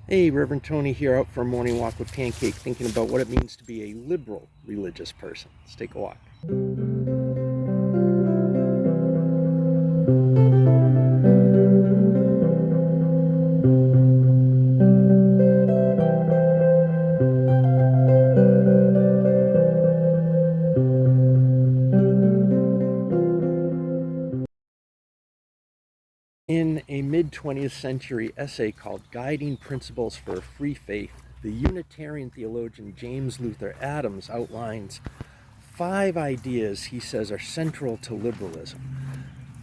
Hey, Reverend Tony here, out for a morning walk with Pancake, thinking about what it means to be a liberal religious person. Let's take a walk. In a mid-20th century essay called Guiding Principles for a Free Faith, the Unitarian theologian James Luther Adams outlines 5 ideas he says are central to liberalism.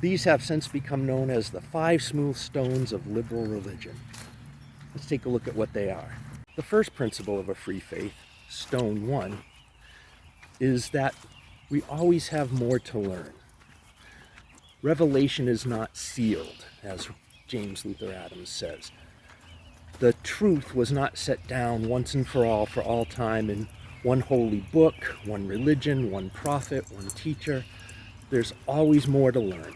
These have since become known as the 5 smooth stones of liberal religion. Let's take a look at what they are. The first principle of a free faith, stone 1, is that we always have more to learn. Revelation is not sealed, as James Luther Adams says. The truth was not set down once and for all time in one holy book, one religion, one prophet, one teacher. There's always more to learn.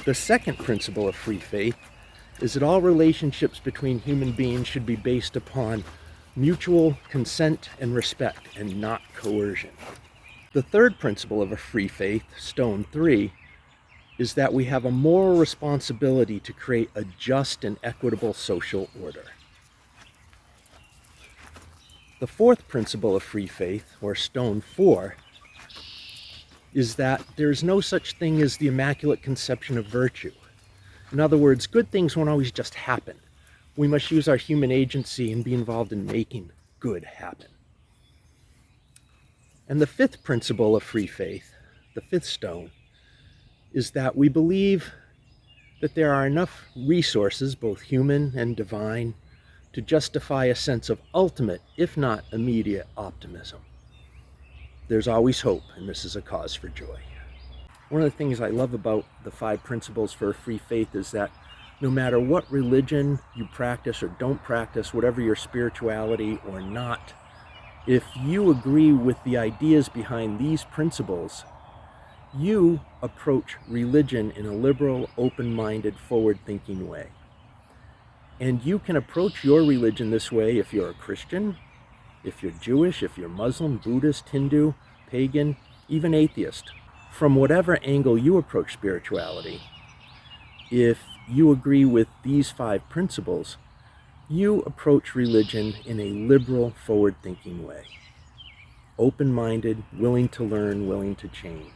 The second principle of free faith is that all relationships between human beings should be based upon mutual consent and respect and not coercion. The third principle of a free faith, stone 3, is that we have a moral responsibility to create a just and equitable social order. The fourth principle of free faith, or stone 4, is that there is no such thing as the immaculate conception of virtue. In other words, good things won't always just happen. We must use our human agency and be involved in making good happen. And the fifth principle of free faith, the fifth stone, is that we believe that there are enough resources, both human and divine, to justify a sense of ultimate, if not immediate, optimism. There's always hope, and this is a cause for joy. One of the things I love about the 5 principles for a free faith is that no matter what religion you practice or don't practice, whatever your spirituality or not, if you agree with the ideas behind these principles, you approach religion in a liberal, open-minded, forward-thinking way. And you can approach your religion this way if you're a Christian, if you're Jewish, if you're Muslim, Buddhist, Hindu, pagan, even atheist. From whatever angle you approach spirituality, if you agree with these 5 principles, you approach religion in a liberal, forward-thinking way. Open-minded, willing to learn, willing to change,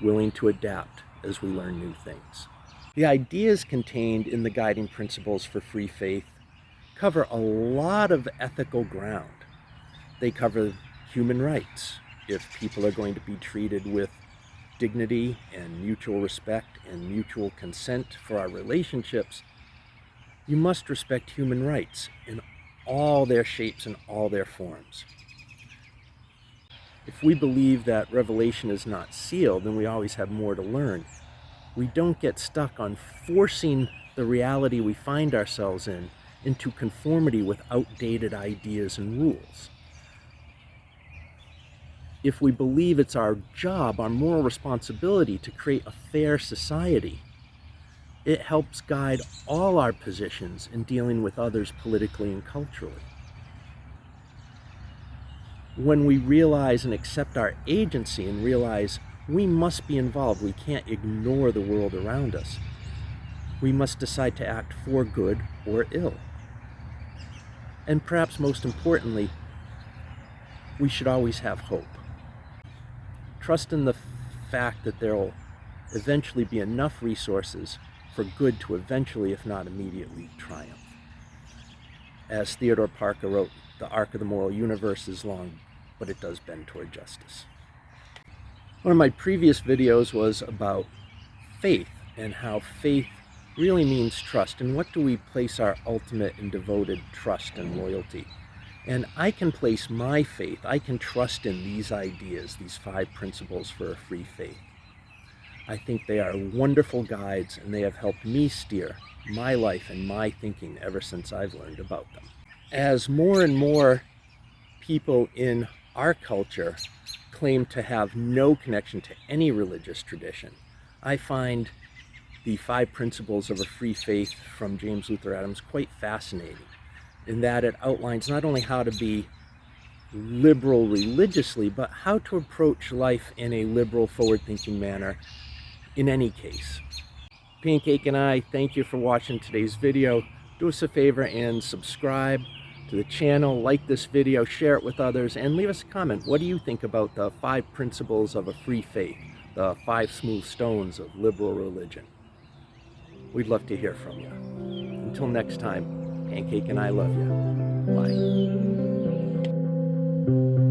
willing to adapt as we learn new things. The ideas contained in the guiding principles for free faith cover a lot of ethical ground. They cover human rights. If people are going to be treated with dignity and mutual respect and mutual consent for our relationships, you must respect human rights in all their shapes and all their forms. If we believe that revelation is not sealed and we always have more to learn, we don't get stuck on forcing the reality we find ourselves in into conformity with outdated ideas and rules. If we believe it's our job, our moral responsibility to create a fair society, it helps guide all our positions in dealing with others politically and culturally. When we realize and accept our agency and realize we must be involved, we can't ignore the world around us, we must decide to act for good or ill. And perhaps most importantly, we should always have hope. Trust in the fact that there will eventually be enough resources for good to eventually, if not immediately, triumph. As Theodore Parker wrote, the arc of the moral universe is long, but it does bend toward justice. One of my previous videos was about faith and how faith really means trust, and what do we place our ultimate and devoted trust and loyalty. And I can place my faith, I can trust in these ideas, these 5 principles for a free faith. I think they are wonderful guides, and they have helped me steer my life and my thinking ever since I've learned about them. As more and more people in our culture claim to have no connection to any religious tradition, I find the 5 Principles of a Free Faith from James Luther Adams quite fascinating, in that it outlines not only how to be liberal religiously, but how to approach life in a liberal, forward-thinking manner in any case. Pancake and I thank you for watching today's video. Do us a favor and subscribe to the channel, like this video, share it with others, and leave us a comment. What do you think about the 5 Principles of a Free Faith, the 5 smooth stones of liberal religion? We'd love to hear from you. Until next time, Pancake and I love you. Bye.